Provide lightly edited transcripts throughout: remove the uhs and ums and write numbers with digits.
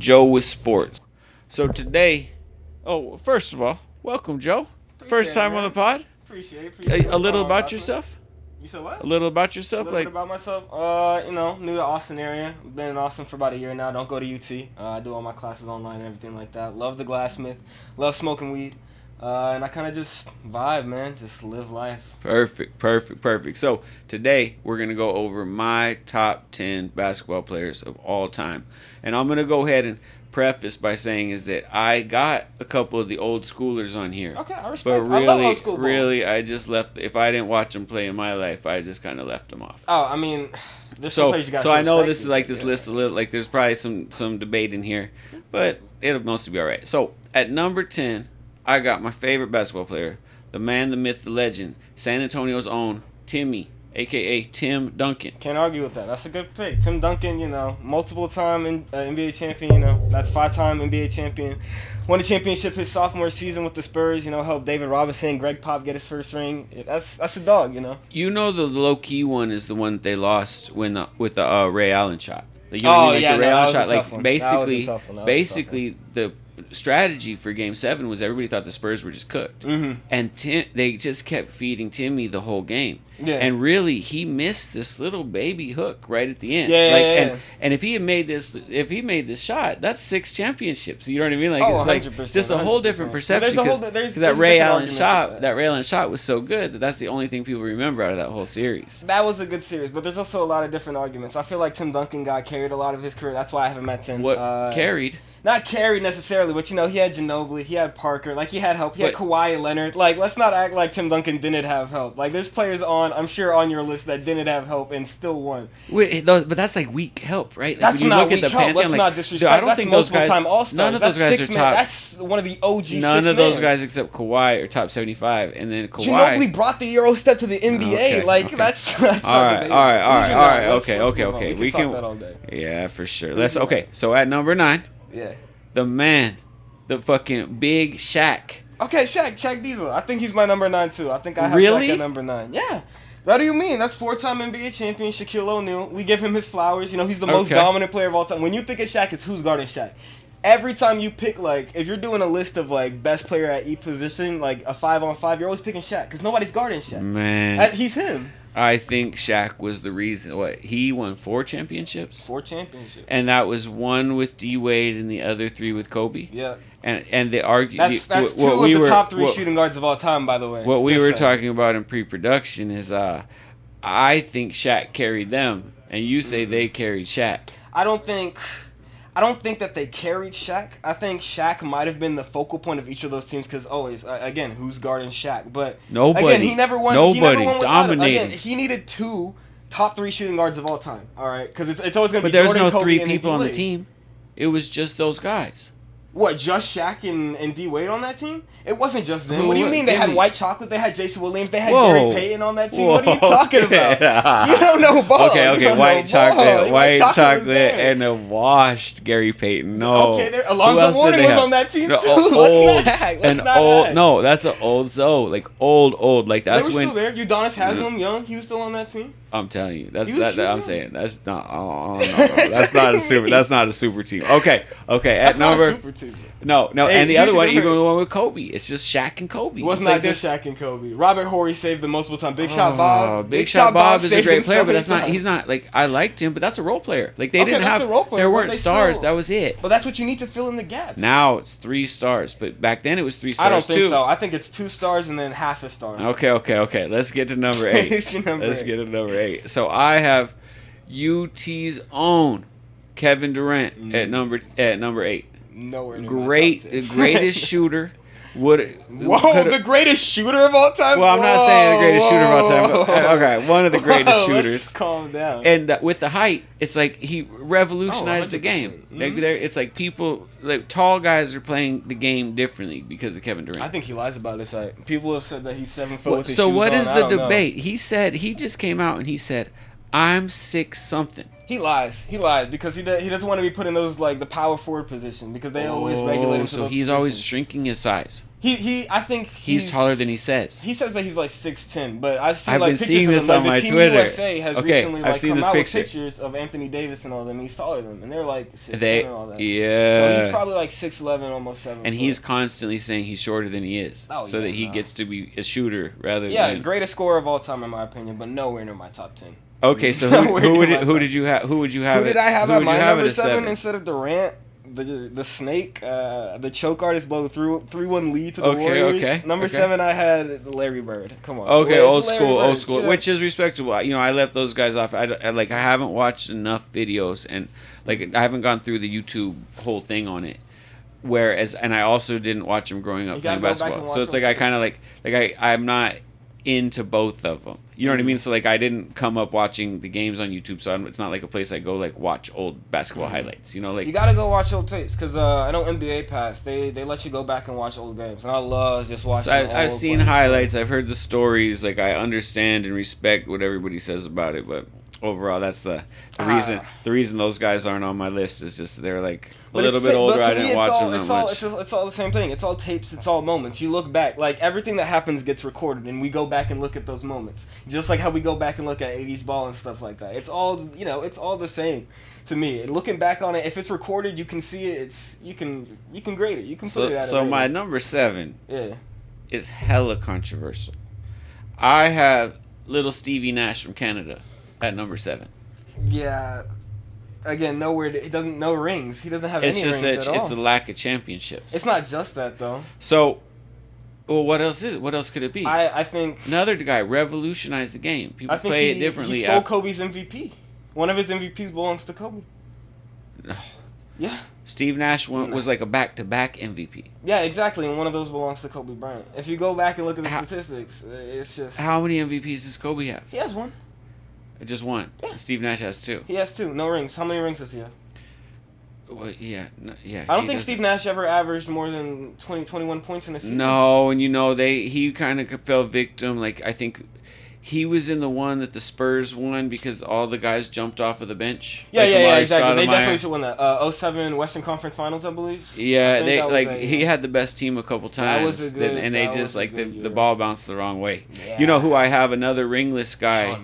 Joe with sports. So today, first of all, welcome, Joe. First time on the pod. Appreciate A little about yourself. You said what? A little about yourself, A little bit about myself. New to Austin area. Been in Austin for about a year now. Don't go to UT. I do all my classes online and everything like that. Love the Glassmith. Love smoking weed. And I kind of just vibe, man. Just live life. Perfect. So today we're going to go over my top 10 basketball players of all time. And I'm going to go ahead and preface by saying is that I got a couple of the old schoolers on here. Okay, I respect. But really, I love old school ball. I just left. If I didn't watch them play in my life, I just kind of left them off. Oh, I mean, there's some players you got. So I know this is like this list a little like there's probably some debate in here, but it'll mostly be all right. So at number 10, I got my favorite basketball player, the man, the myth, the legend, San Antonio's own Timmy, a.k.a. Tim Duncan. Can't argue with that. That's a good pick. Tim Duncan, multiple time NBA champion, that's 5-time NBA champion. Won a championship his sophomore season with the Spurs, helped David Robinson, Greg Pop get his first ring. That's a dog, You know the low-key one is the one that they lost with the Ray Allen shot. The Ray Allen shot. Like basically the strategy for Game 7 was everybody thought the Spurs were just cooked, and they just kept feeding Timmy the whole game. Yeah. And really, he missed this little baby hook right at the end. And if he had made this shot, that's 6 championships. You know what I mean? Like, 100%, just a whole different perception because that Ray Allen shot was so good that's the only thing people remember out of that whole series. That was a good series, but there's also a lot of different arguments. I feel like Tim Duncan got carried a lot of his career. That's why I have him at 10. What carried? Not carried necessarily, but he had Ginobili, he had Parker, he had help, he had Kawhi and Leonard. Let's not act like Tim Duncan didn't have help. There's players I'm sure on your list that didn't have help and still won. But that's weak help, right? That's not weak help. Let's not disrespect. I don't think those guys. None of those guys are top. That's one of the OG. None of those guys except Kawhi are top 75, and then Kawhi. Ginobili brought the Euro step to the NBA. Okay. That's all right. Okay. We can talk that all day. Yeah, for sure. Okay. So at number 9. Yeah. The man, the fucking big Shaq. Okay, Shaq Diesel. I think he's my number 9 too. I think I have really? Shaq at number 9. Yeah. What do you mean? That's 4-time NBA champion Shaquille O'Neal. We give him his flowers. He's the most dominant player of all time. When you think of Shaq, it's who's guarding Shaq. Every time you pick, if you're doing a list of, best player at each position, a 5-on-5, you're always picking Shaq because nobody's guarding Shaq. Man. He's him. I think Shaq was the reason. He won 4 championships? 4 championships. And that was 1 with D. Wade and the other 3 with Kobe? Yeah. And they argue... That's 2 of the top 3 shooting guards of all time, by the way. What we were talking about in pre-production is I think Shaq carried them, and you say they carried Shaq. I don't think that they carried Shaq. I think Shaq might have been the focal point of each of those teams because always, again, who's guarding Shaq? But nobody. Again, he never won. Nobody dominated. Again, he needed 2 top 3 shooting guards of all time. All right, because it's always going to be. But there was Jordan, no Kobe, 3 people on the team. It was just those guys. What, just Shaq and D. Wade on that team? It wasn't just them. What do you mean? They had White Chocolate, they had Jason Williams, they had Gary Payton on that team. What are you talking about? You don't know ball. Okay, White Chocolate, and a washed Gary Payton. No. Okay, Alonzo Mourning was on that team too. Let's not act. No, that's an old Zoe. Old. That's they were when. Still there. Udonis Haslem, young, he was still on that team. I'm telling you, I'm saying that's not. Oh, no. That's not a super. That's not a super team. Okay. At number. Super team. No, hey, and the other one, even the one with Kobe, it's just Shaq and Kobe. It was not just Shaq and Kobe. Robert Horry saved them multiple times. Big Shot Bob. Big Shot Bob is a great player, but that's not. He's not I liked him, but that's a role player. They didn't have. There weren't stars. That was it. But that's what you need to fill in the gaps. Now it's 3 stars, but back then it was 3 stars. I don't think so. I think it's 2 stars and then half a star. Okay. Let's get to number 8. Let's get to number 8. So I have UT's own Kevin Durant at number 8. Nowhere near the greatest shooter. The greatest shooter of all time? Well, I'm not saying the greatest shooter of all time. But, okay, one of the greatest shooters. Let's calm down. And with the height, it's like he revolutionized the game. It's like people, tall guys are playing the game differently because of Kevin Durant. I think he lies about his height. People have said that he's 7 foot with his So shoes what on. is the debate? He just came out and he said, I'm 6 something. He lies. He lied because he doesn't want to be put in those like the power forward position because they always regulate him. So he's always shrinking his size. I think he's taller than he says. He says that he's like 6'10", but I've been pictures seeing of this him. on my Team Twitter. USA has recently I've seen come this out picture. with pictures of Anthony Davis and all them. He's taller than them, and they're like 6'10" and all that. Yeah. So he's probably like 6'11", almost 7. And he's constantly saying he's shorter than he is, so that he gets to be a shooter rather than greatest scorer of all time in my opinion, but nowhere near my top 10. Okay, so who did you have? Who would you have? Who did I have at my number 7 instead of Durant? The snake, the choke artist blow 3-1 lead to the Warriors. Number 7, I had Larry Bird. Come on. Okay, old school, which is respectable. You know, I left those guys off. I haven't watched enough videos, and like I haven't gone through the YouTube whole thing on it. And I also didn't watch him growing up playing basketball. So it's like I kind of I'm not into both of them. You know what I mean? So like I didn't come up watching the games on YouTube, so it's not like a place I go like watch old basketball highlights. You know, like you gotta go watch old tapes because I know NBA Pass they let you go back and watch old games, and I love just watching. So I've seen highlights, I've heard the stories, like I understand and respect what everybody says about it, but overall that's the reason. The reason those guys aren't on my list is just they're like a little bit older. I didn't watch them that much. It's all the same thing. It's all tapes. It's all moments. You look back, like everything that happens gets recorded, and we go back and look at those moments, just like how we go back and look at 80s ball and stuff like that. It's all it's all the same to me. And looking back on it, if it's recorded, you can see it. You can grade it. You can put it at So my number 7 is hella controversial. I have little Stevie Nash from Canada at number 7. Yeah. Again, no rings. He doesn't have any rings at all. It's a lack of championships. It's not just that though. So, well, what else is it? What else could it be? I think another guy revolutionized the game. People play it differently. He stole Kobe's MVP. One of his MVPs belongs to Kobe. No. Yeah. Steve Nash was like a back-to-back MVP. Yeah, exactly, and one of those belongs to Kobe Bryant. If you go back and look at the statistics, it's just... How many MVPs does Kobe have? He has one. Just one. Yeah. Steve Nash has 2. He has 2. No rings. How many rings does he have? Well, yeah. I don't think Steve Nash ever averaged more than 21 points in a season. No, and he kind of fell victim. Like, I think he was in the one that the Spurs won because all the guys jumped off of the bench. Yeah, exactly. They definitely should win that. 07 Western Conference Finals, I believe. Yeah, he had the best team a couple times, the ball bounced the wrong way. Yeah. You know who I have? Another ringless guy.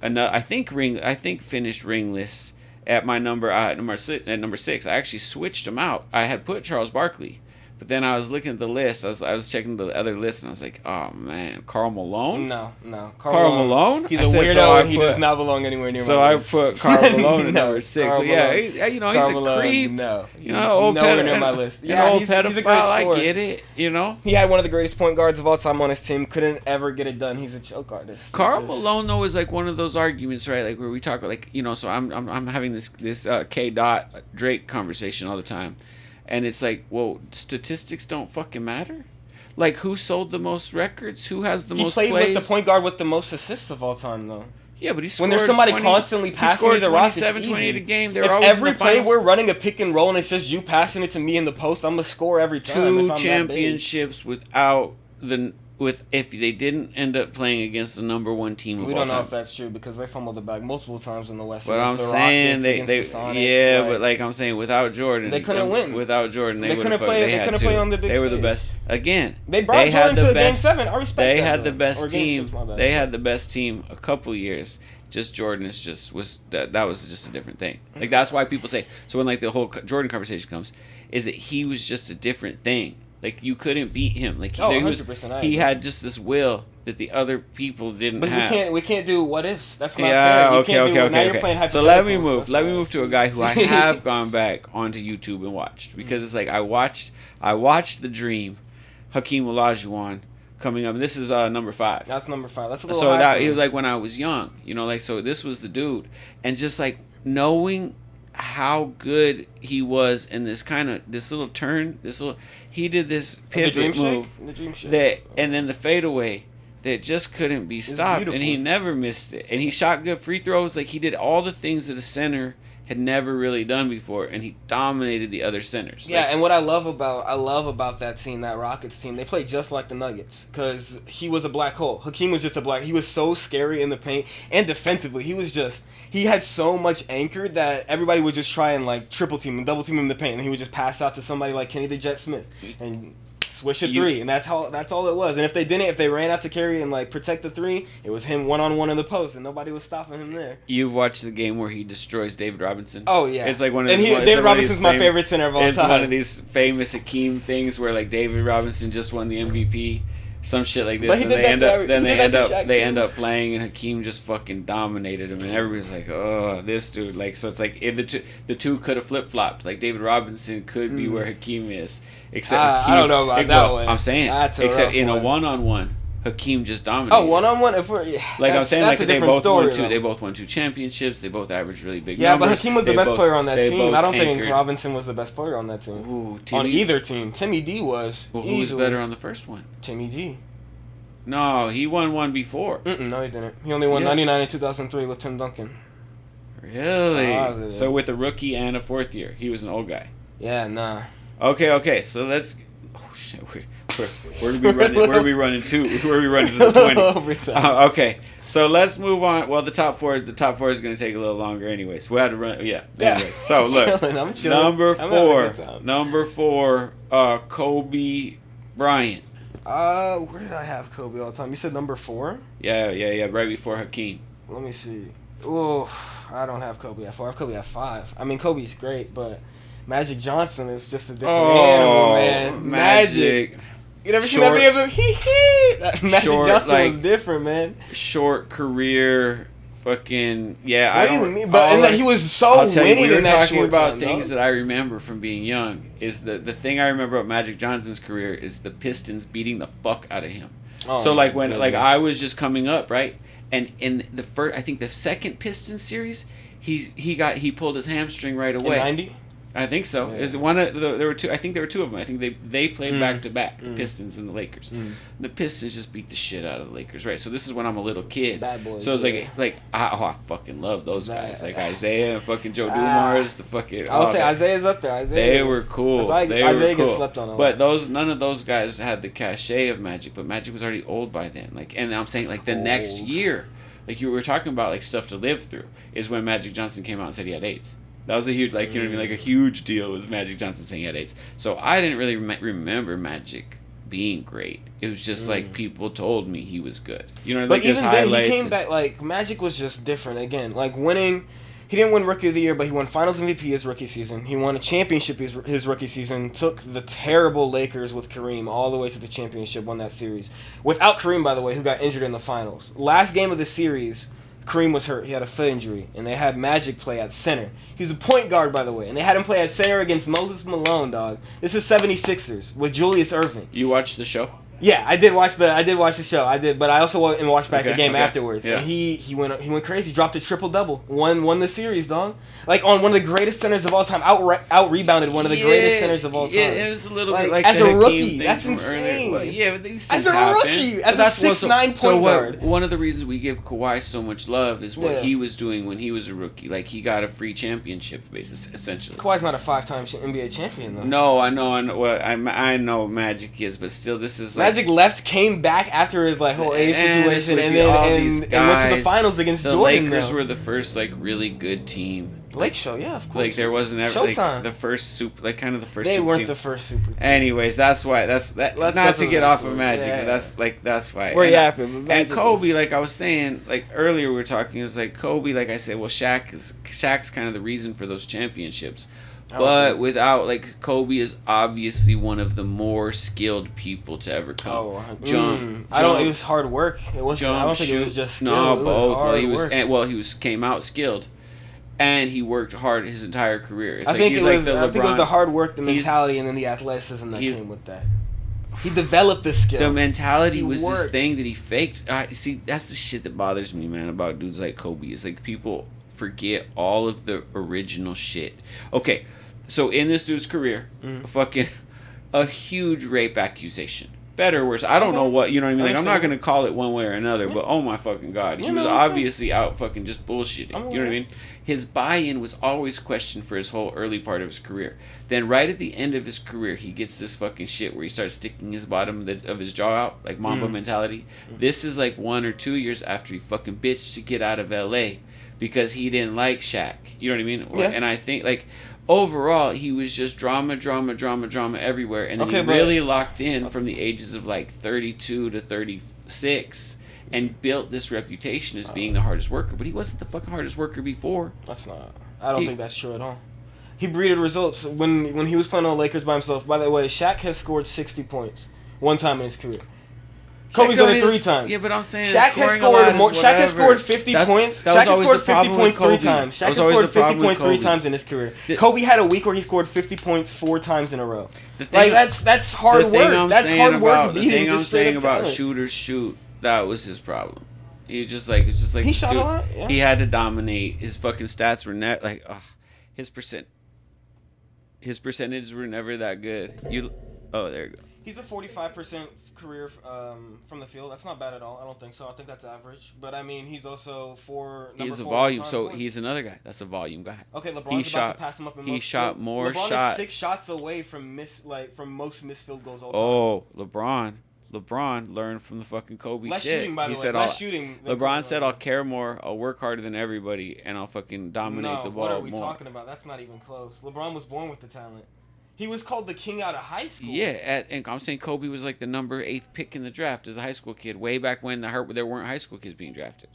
I think finished ringless at my number 6. I actually switched him out. I had put Charles Barkley, but then I was looking at the list. I was checking the other list, and I was like, oh man, Karl Malone? No. Karl Malone? He's a weirdo. He does not belong anywhere near my list. So I put Karl Malone at number 6. So yeah, he's a creep. No, old nowhere near my list. Yeah, he's a great scorer. I get it. He had one of the greatest point guards of all time on his team. Couldn't ever get it done. He's a choke artist. Karl Malone though is like one of those arguments, right? Like where we talk so I'm having this K. Drake conversation all the time. And it's like, well, statistics don't fucking matter? Like, who sold the most records? Who has the most plays? He played with the point guard with the most assists of all time, though. Yeah, but he scored when there's somebody constantly passing the rock, 27-28 a game. If every play we're running a pick and roll and it's just you passing it to me in the post, I'm going to score every time. 2 championships if they didn't end up playing against the number 1 team of all time. We don't know if that's true because they fumbled the bag multiple times in the West. But I'm saying but like I'm saying, without Jordan, they couldn't win. Without Jordan, they couldn't play. They couldn't play on the big stage. They were the best. Again, they brought Jordan to Game 7. I respect that. They had the best team. They had the best team a couple years. Just Jordan was just a different thing. Like that's why people say. So when like the whole Jordan conversation comes, is that he was just a different thing. Like you couldn't beat him. Like he had just this will that the other people didn't have. But we can't do what ifs. That's not fair. Okay. So let me move to a guy who I have gone back onto YouTube and watched because it's like I watched The Dream, Hakeem Olajuwon coming up. And this is number 5. That's number 5. That's a little high. He was like when I was young, so this was the dude, and just like knowing how good he was in this little turn, he did this pivot move, and then the fadeaway that just couldn't be stopped, and he never missed it, and he shot good free throws. Like he did all the things that a center had never really done before, and he dominated the other centers. Yeah, and what I love about that team, that Rockets team, they played just like the Nuggets because he was a black hole. Hakeem was just a black. He was so scary in the paint and defensively. He had so much anchor that everybody would just try and like triple team and double team him in the paint, and he would just pass out to somebody like Kenny the Jet Smith and swish a three, and that's all it was. And if they ran out to carry and like protect the three, it was him 1-on-1 in the post, and nobody was stopping him there. You've watched the game where he destroys David Robinson. Oh yeah, it's like one of David Robinson's my favorite center of all time. It's one of these famous Hakeem things where like David Robinson just won the MVP, some shit like this, and they end up playing, and Hakeem just fucking dominated him, and everybody's like, oh, this dude, like, so it's like the two could have flip flopped, like David Robinson could be where Hakeem is. Except Hakeem, I don't know about that one. I'm saying, except in a 1-on-1, Hakeem just dominated. Oh, 1-on-1, I'm saying, like they both won 2 championships. They both averaged really big numbers. Yeah, but Hakeem was the best player on that team. I don't think Robinson was the best player on that team. Ooh, on either team, Timmy D was. Well, who was better on the first one? Timmy D. No, he won one before. No, he didn't. He only won 99 and 2003 with Tim Duncan. Really? So with a rookie and a fourth year, he was an old guy. Yeah, nah. Okay. So let's. Oh shit! Where are we running to? Where are we running to the 20? Okay, so let's move on. Well, the top four is going to take a little longer, anyways. We have to run. Yeah. Anyways, so look, I'm chilling. Number four, Kobe Bryant. Where did I have Kobe all the time? You said number 4? Yeah. Right before Hakeem. Let me see. Oh, I don't have Kobe at 4. I have Kobe at 5. I mean, Kobe's great, but Magic Johnson is just a different animal, man. Magic. You never seen that video of him? Magic Johnson was different, man. Short career, fucking yeah. What do you mean? But he was so winning in that short time. Talking about things that I remember from being young. Is the thing I remember about Magic Johnson's career is the Pistons beating the fuck out of him. So like when like I was just coming up, right, and in the first, I think the second Pistons series, he pulled his hamstring right away. In 90? I think so. Yeah. Is one of there were two? I think there were 2 of them. I think they played back to back, the Pistons and the Lakers. The Pistons just beat the shit out of the Lakers, right? So this is when I'm a little kid. Bad boys. So it's I fucking love those guys, like Isaiah and fucking Joe Dumars. The fucking I would say Isaiah's up there. They were cool. Isaiah gets slept on. But none of those guys had the cachet of Magic. But Magic was already old by then. Like, and I'm saying like the next year, like you were talking about, like stuff to live through, is when Magic Johnson came out and said he had AIDS. That was a huge, like, you know what I mean? Like, a huge deal was Magic Johnson saying he had AIDS. So I didn't really remember Magic being great. It was just, like, people told me he was good. You know, like, even then, he came back, like, Magic was just different. Again, like, winning, he didn't win Rookie of the Year, but he won Finals MVP his rookie season. He won a championship his rookie season, took the terrible Lakers with Kareem all the way to the championship, won that series. Without Kareem, by the way, who got injured in the finals. Last game of the series, Kareem was hurt. He had a foot injury, and they had Magic play at center. He was a point guard, by the way, and they had him play at center against Moses Malone, dog. This is 76ers with Julius Erving. You watched the show? Yeah, I did watch the show. But I also watched back the game afterwards. Yeah. And he went crazy. He dropped a triple double. Won the series, dog. Like on one of the greatest centers of all time. Out rebounded one of the greatest centers of all time. Yeah, it's a little bit like as the a rookie. Thing that's insane. Well, yeah, but these things as a rookie, as a 6'9" point guard. One of the reasons we give Kawhi so much love is what he was doing when he was a rookie. Like he got a free championship, basically, essentially. Kawhi's not a 5-time NBA champion though. No, I know. Well, I know Magic is, but still, this is like, Magic came back after his like whole A situation and went to the finals against Jordan. The Lakers were the first like really good team. Lake Show, yeah, of course. Like there wasn't ever like, the first super, like kind of the first. They super weren't team. The first super team. Anyways, that's why. Not to get off of Magic, but that's why. We're yapping. And Kobe, like I was saying, like earlier we were talking, it was like Kobe. Like I said, well, Shaq's kind of the reason for those championships. But without, like, Kobe is obviously one of the more skilled people to ever come. It was hard work. It wasn't. I don't think it was just skill. No, both. He came out skilled, and he worked hard his entire career. I think it was the hard work, the mentality, and then the athleticism that came with that. He developed the skill. The mentality was this thing that he faked. See, that's the shit that bothers me, man, about dudes like Kobe. Is like people forget all of the original shit. Okay. So in this dude's career, fucking a huge rape accusation. better or worse. I don't know what, you know what I mean? Like, I'm not going to call it one way or another, but oh my fucking God. He was obviously out fucking just bullshitting. You know what I mean? His buy-in was always questioned for his whole early part of his career. Then right at the end of his career, he gets this fucking shit where he starts sticking his bottom of his jaw out, like Mamba mentality. This is like 1 or 2 years after he fucking bitched to get out of L.A. because he didn't like Shaq. You know what I mean? Yeah. And I think, like, overall, he was just drama everywhere. And then he really locked in from the ages of, like, 32 to 36 and built this reputation as being the hardest worker. But he wasn't the fucking hardest worker before. That's not. I don't think that's true at all. He breeded results when he was playing on the Lakers by himself. By the way, Shaq has scored 60 points one time in his career. Kobe's done it 3 times. Yeah, but I'm saying Shaq has scored more. Shaq has scored 50 points. Shaq has scored 50 points 3 times. Shaq has scored 50 points 3 times in his career. Kobe had a week where he scored 50 points 4 times in a row. Like that's hard work. That's hard work. The thing I'm saying about shooters shoot, that was his problem. He just like it's just like he shot a lot. Yeah. He had to dominate. His fucking stats were his percentages were never that good. There you go. He's a 45% career from the field. That's not bad at all. I don't think so. I think that's average. But I mean, he's also he's a volume. So he's another guy. That's a volume guy. Okay, LeBron's about to pass him up in most. He shot more shots. LeBron is 6 shots away from most missed field goals all time. Oh, LeBron learned from the fucking Kobe less shit. Shooting, by the he way. said, less shooting. LeBron said, "I'll care more. I'll work harder than everybody, and I'll fucking dominate the ball more." What are we talking about? That's not even close. LeBron was born with the talent. He was called the king out of high school. Yeah, and I'm saying Kobe was like the number 8th pick in the draft as a high school kid, way back when there weren't high school kids being drafted.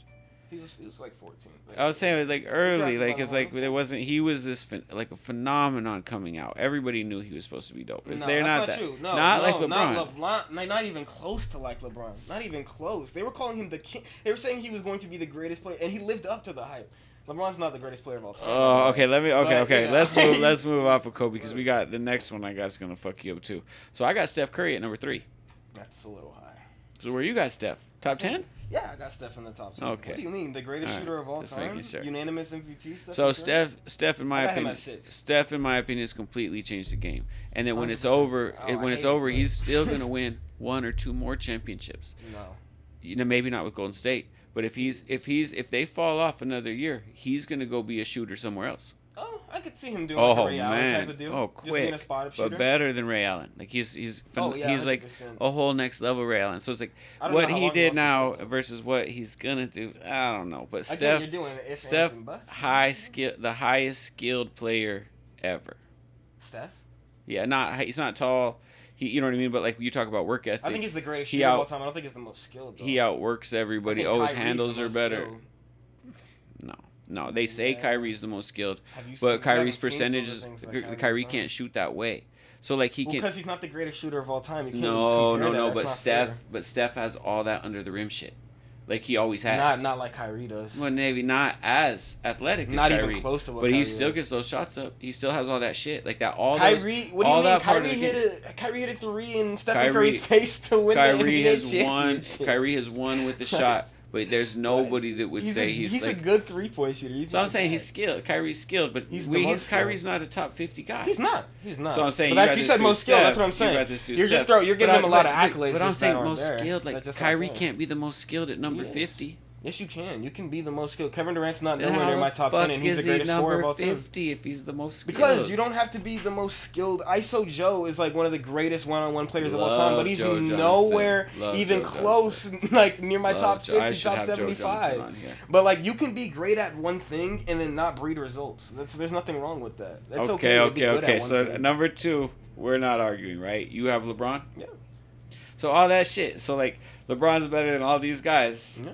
He was like 14. I was saying like early, like it's like there wasn't. He was this like a phenomenon coming out. Everybody knew he was supposed to be dope. No, they're that's not true. Not like LeBron. Not even close to like LeBron. Not even close. They were calling him the king. They were saying he was going to be the greatest player, and he lived up to the hype. LeBron's not the greatest player of all time. Oh, okay. Okay. Let's move off of Kobe because we got the next one. I got is gonna fuck you up too. So I got Steph Curry at number 3. That's a little high. So where you got Steph? Top 10? Yeah, I got Steph in the top 10. Okay. What do you mean? The greatest shooter of all time? Sure. Unanimous MVP? So Steph, in my opinion, has completely changed the game. And then when it's over, he's still gonna win 1 or 2 more championships. No. Maybe not with Golden State. But if they fall off another year, he's gonna go be a shooter somewhere else. Oh, I could see him doing like a Ray Allen type of deal. Oh, quick. Just being a spot-up shooter. But better than Ray Allen. Like he's like a whole next level Ray Allen. So it's like what he did now versus what he's gonna do. I don't know. But Steph, the highest skilled player ever. Steph? Yeah, he's not tall. You know what I mean? But like you talk about work ethic. I think he's the greatest shooter of all time. I don't think he's the most skilled, though. He outworks everybody. His handles are better. No. They say Kyrie's the most skilled, but Kyrie's percentages. Kyrie can't shoot that way. So like he can. Because he's not the greatest shooter of all time. No. But Steph has all that under the rim shit. Like he always has. Not like Kyrie does. Well, maybe not as athletic as Kyrie. Not even close to what But Kyrie he still gets those shots up. He still has all that shit. Like that Kyrie, what do you mean? Kyrie hit a 3 in Stephen Curry's face to win the NBA championship. Kyrie has won with the shot. But there's nobody that would say he's like, a good 3-point shooter. So I'm saying he's skilled. Kyrie's skilled, but Kyrie's not a top 50 guy. He's not. So I'm saying you said most skilled. That's what I'm saying. You're giving him a lot of accolades. But I'm saying most skilled. Like Kyrie can't be the most skilled at number 50. Yes, you can. You can be the most skilled. Kevin Durant's not nowhere near my top 10, and he's the greatest scorer of all time. 50 if he's the most skilled. Because you don't have to be the most skilled. ISO Joe is like one of the greatest one-on-one players of all time, but he's nowhere even close, like near my top 50, top 75. But like you can be great at one thing and then not breed results. There's nothing wrong with that. That's okay. So number 2, we're not arguing, right? You have LeBron. Yeah. So all that shit. So like LeBron's better than all these guys. Yeah.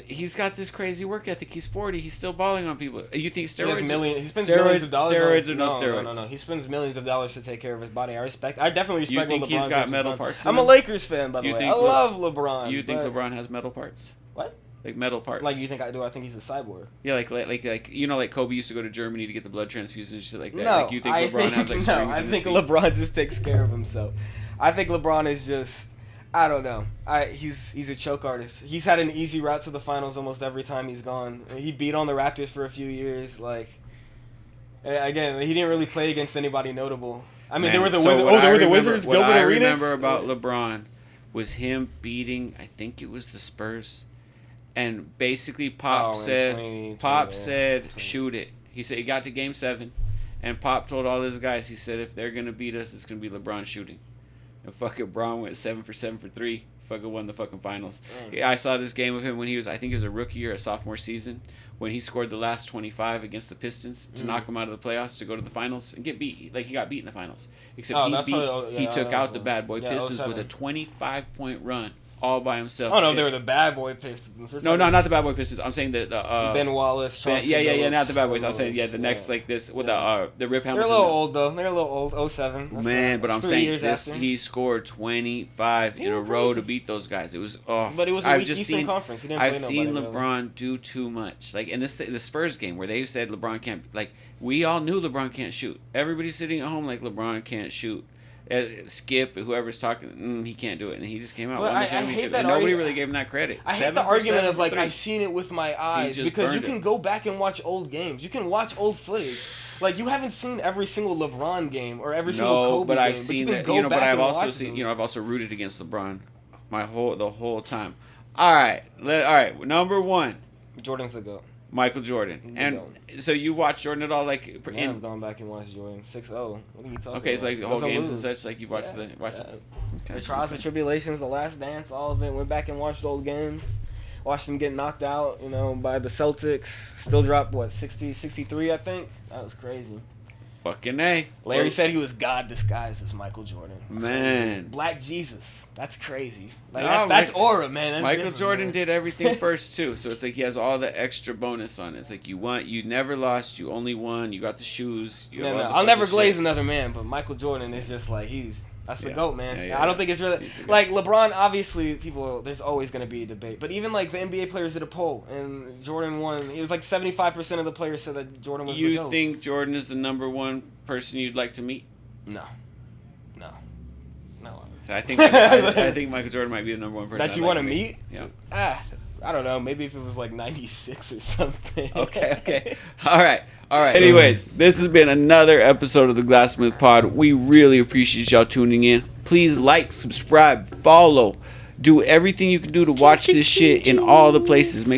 He's got this crazy work ethic. He's 40. He's still balling on people. You think steroids? He spends millions of dollars. Steroids or no steroids? No. He spends millions of dollars to take care of his body. I definitely respect. You think he's got metal parts? I'm a Lakers fan, by the way. I love LeBron. You think LeBron has metal parts? What? Like metal parts? Like you think I do? I think he's a cyborg. Yeah, like you know, like Kobe used to go to Germany to get the blood transfusions and shit like that. No, like you think LeBron has like springs in his feet? LeBron just takes care of himself. I think LeBron is just. I don't know. He's a choke artist. He's had an easy route to the finals almost every time he's gone. He beat on the Raptors for a few years. Like, again, he didn't really play against anybody notable. I mean, they were the Wizards. Oh, they were the Wizards. What I remember about LeBron was him beating, I think it was the Spurs, and basically Pop said, shoot it. He said he got to Game 7, and Pop told all his guys, he said, if they're gonna beat us, it's gonna be LeBron shooting. And fucking Braun went 7 for 7 for 3. Fucking won the fucking finals. I saw this game of him when he was, I think he was a rookie or a sophomore season, when he scored the last 25 against the Pistons to knock them out of the playoffs to go to the finals and get beat. Like, he got beat in the finals. Except he took out the bad boy Pistons with a 25-point run all by himself. Oh, no, they were the bad boy Pistons. No, not the bad boy Pistons. I'm saying that Ben Wallace, Chauncey Billups, not the bad boys. I was saying, the next, like this, with the Rip Hamilton. They're a little old, though. They're a little old. 07. Man, but I'm saying he scored 25 in a row to beat those guys. It was, but it was a weak Eastern Conference. I've seen LeBron do too much. Like, in the Spurs game where they said LeBron can't, like, we all knew LeBron can't shoot. Everybody's sitting at home like LeBron can't shoot. Skip, whoever's talking, he can't do it, and he just came out. I hate that. And nobody really gave him that credit. I hate the argument of like I've seen it with my eyes, because you can go back and watch old games. You can watch old footage. Like, you haven't seen every single LeBron game or every single Kobe game. But I've seen that. But I've also seen. I've also rooted against LeBron, the whole time. All right. Number 1, Jordan's the GOAT. Michael Jordan. And so you watched Jordan at all? Like, I've gone back and watched Jordan 6-0. What are you talking about? Okay, it's like the whole games and such. Like, you've watched the trials and tribulations, the Last Dance, all of it. Went back and watched old games. Watched them get knocked out, by the Celtics. Still dropped 63, I think. That was crazy. Fucking A. Larry said he was God disguised as Michael Jordan. Man. Black Jesus. That's crazy. Like, that's aura, man. That's Michael Jordan did everything first, too. So it's like he has all the extra bonus on it. It's like you never lost, you only won, you got the shoes. I'll never glaze another man, but Michael Jordan is just like, that's the GOAT, man. I don't think it's really... Like, LeBron, obviously, there's always going to be a debate. But even, like, the NBA players did a poll, and Jordan won. It was like 75% of the players said that Jordan was the GOAT. You think Jordan is the number 1 person you'd like to meet? No. I think Michael Jordan might be the number 1 person that you want to meet? Yeah. I don't know. Maybe if it was like 96 or something. Okay. All right. Anyways, this has been another episode of the Glassmith Pod. We really appreciate y'all tuning in. Please like, subscribe, follow. Do everything you can do to watch this shit in all the places. Make